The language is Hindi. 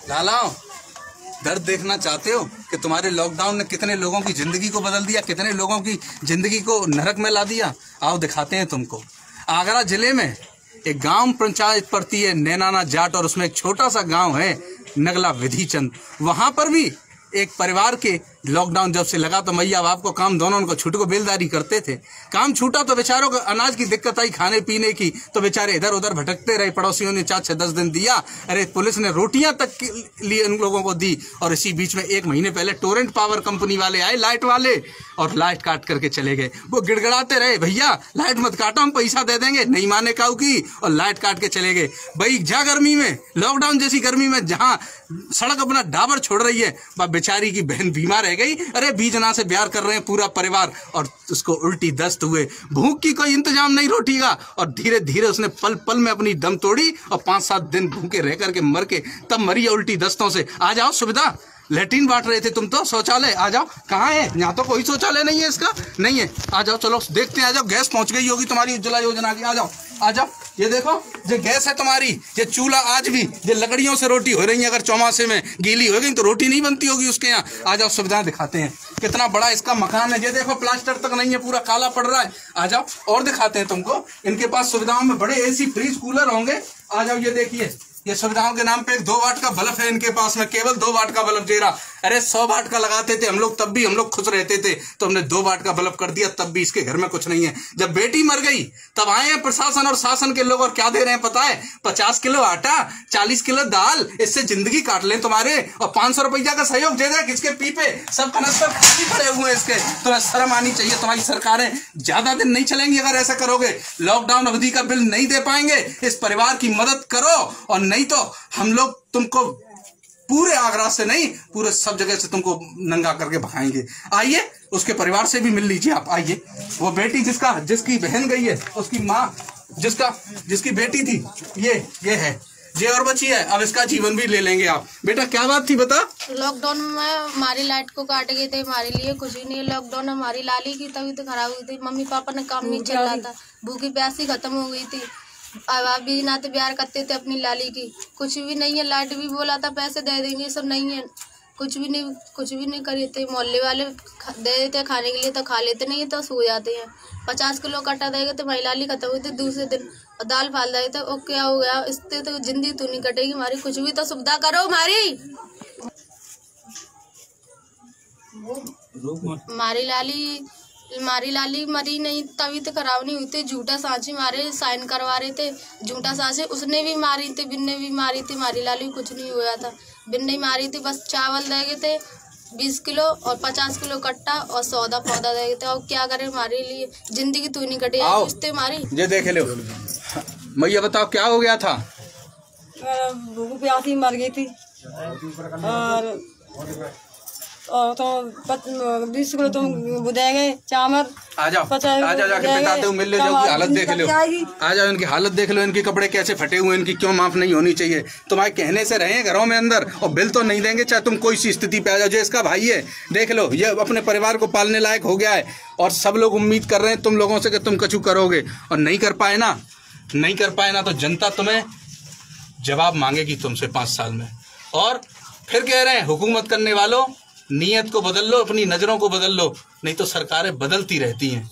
लालाओ, दर्द देखना चाहते हो कि तुम्हारे लॉकडाउन ने कितने लोगों की जिंदगी को बदल दिया, कितने लोगों की जिंदगी को नरक में ला दिया? आओ दिखाते हैं तुमको। आगरा जिले में एक गांव पंचायत पड़ती है नैनाना जाट, और उसमें एक छोटा सा गांव है नगला विधिचंद। वहां पर भी एक परिवार के लॉकडाउन जब से लगा तो मैया बाप को काम दोनों उनको छूट को बेलदारी करते थे। काम छूटा तो बेचारों को अनाज की दिक्कत आई, खाने पीने की, तो बेचारे इधर उधर भटकते रहे। पड़ोसियों ने 4-6-10 दिन दिया, अरे पुलिस ने रोटियां तक के लिए उन लोगों को दी। और इसी बीच में 1 महीने पहले टोरेंट पावर कंपनी वाले आए, लाइट वाले, और लाइट काट करके चले गए। वो गिड़गिड़ाते रहे, भैया लाइट मत काटो, हम पैसा दे देंगे, नहीं माने काऊ की, और लाइट काट के चले गए। भाई जा गर्मी में, लॉकडाउन जैसी गर्मी में जहां सड़क अपना डाबर छोड़ रही है, बेचारी की बहन बीमार रह गई। अरे 20 जना से प्यार कर रहे हैं पूरा परिवार, और उसको उल्टी दस्त हुए। भूख की कोई इंतजाम नहीं रोटी का, और धीरे धीरे उसने पल पल में अपनी दम तोड़ी, और 5-7 दिन भूखे रह करके मर के तब मरी है उल्टी दस्तों से। आ जाओ, सुविधा लेट्रिन बांट रहे थे तुम तो, शौचालय आ जाओ। कहाँ है? यहाँ तो कोई शौचालय नहीं है, इसका नहीं है। आ जाओ, चलो देखते हैं। आ जाओ, गैस पहुंच गई होगी तुम्हारी उज्ज्वला योजना की। आ जाओ आ जाओ, ये देखो, ये गैस है तुम्हारी, ये चूल्हा आज भी ये लकड़ियों से रोटी हो रही है। अगर चौमासे में गीली हो गई तो रोटी नहीं बनती होगी उसके यहाँ। आ जाओ, सुविधाएं दिखाते हैं। कितना बड़ा इसका मकान है, ये देखो, प्लास्टर तक नहीं है, पूरा काला पड़ रहा है। आ जाओ और दिखाते हैं तुमको। इनके पास सुविधाओं में बड़े एसी, फ्रिज, कूलर होंगे। आ जाओ, ये देखिए, ये सुविधाओं के नाम पे एक 2 वाट का बल्ब है इनके पास में, केवल 2 वाट का बल्ब दे रहा। अरे 100 वाट का लगाते थे हम लोग, तब भी हम लोग खुश रहते थे, तो हमने 2 वाट का बल्ब कर दिया, तब भी इसके घर में कुछ नहीं है। जब बेटी मर गई तब आए हैं प्रशासन और शासन के लोग, और क्या दे रहे हैं पता है? 50 किलो आटा, 40 किलो दाल, इससे जिंदगी काट लें तुम्हारे, और 500 रुपया का सहयोग दे दे। किसके पीपे सब कनस्तर खाली पड़े हुए हैं इसके। तुम्हें शर्म आनी चाहिए। तुम्हारी सरकारें ज्यादा दिन नहीं चलेंगी अगर ऐसा करोगे। लॉकडाउन अवधि का बिल नहीं दे पाएंगे, इस परिवार की मदद करो, और नहीं तो हम लोग तुमको पूरे आगरा से नहीं, पूरे सब जगह से तुमको नंगा करके भगाएंगे। आइए, उसके परिवार से भी मिल लीजिए आप। आइए, वो बेटी जिसकी बहन गई है, उसकी माँ जिसकी बेटी थी, ये है, ये और बची है। अब इसका जीवन भी ले लेंगे आप। बेटा क्या बात थी बता? लॉकडाउन में हमारी लाइट को काट गए थे, हमारे लिए कुछ ही नहीं। लॉकडाउन में हमारी लाली की तबीयत खराब हुई थी, मम्मी पापा ने काम नहीं चल रहा था, भूखी प्यासी खत्म हो गई थी। अब भी ना तो प्यार करते थे अपनी लाली की, कुछ भी नहीं है। लाइट भी बोला था पैसे दे देंगे, सब नहीं है, कुछ भी नहीं करे थे। मोहल्ले वाले दे देते खाने के लिए तो खा लेते, नहीं तो सो जाते हैं। 50 किलो कटा देगा तो मेरी लाली खत्म हुई थी दूसरे दिन, और दाल फाल देते थे। और क्या हो गया, इससे तो जिंदगी तो नहीं कटेगी हमारी, कुछ भी तो सुविधा करो हमारी। हमारी लाली मरी नहीं, तभी तो खराब नहीं हुई थी। झूठा सांची मारे, साइन करवा रहे थे झूठा सांची, उसने भी मारी थी, बिन ने भी मारी थी। हमारी लाली कुछ नहीं हुआ था, बिन नहीं मारी थी। बस चावल दे गए थे 20 किलो और 50 किलो कट्टा, और सौदा पौधा दे गए थे। और क्या करे, हमारे लिए जिंदगी तू नहीं कटे उससे हमारी। ये देख लो मैया, बताओ क्या हो गया था? भूख प्यासी मर गई थी, और तो 20 किलो तुम दे गए चावल। आ जाओ जाके बताते हो, मिल लो, जो हालत देख लो। आ जाओ, इनकी हालत देख लो, इनके कपड़े कैसे फटे हुए, इनकी क्यों माफ नहीं होनी चाहिए? तुम्हारे कहने से रहे घरों में अंदर, और बिल तो नहीं देंगे चाहे तुम कोई सी स्थिति पे आ जाओ। जो इसका भाई है, देख लो, ये अपने परिवार को पालने लायक हो गया है, और सब लोग उम्मीद कर रहे हैं तुम लोगों से कि तुम कछु करोगे, और नहीं कर पाए ना तो जनता तुम्हें जवाब मांगेगी तुमसे 5 साल में। और फिर कह रहे हैं हुकूमत करने वालों, नीयत को बदल लो, अपनी नजरों को बदल लो, नहीं तो सरकारें बदलती रहती हैं।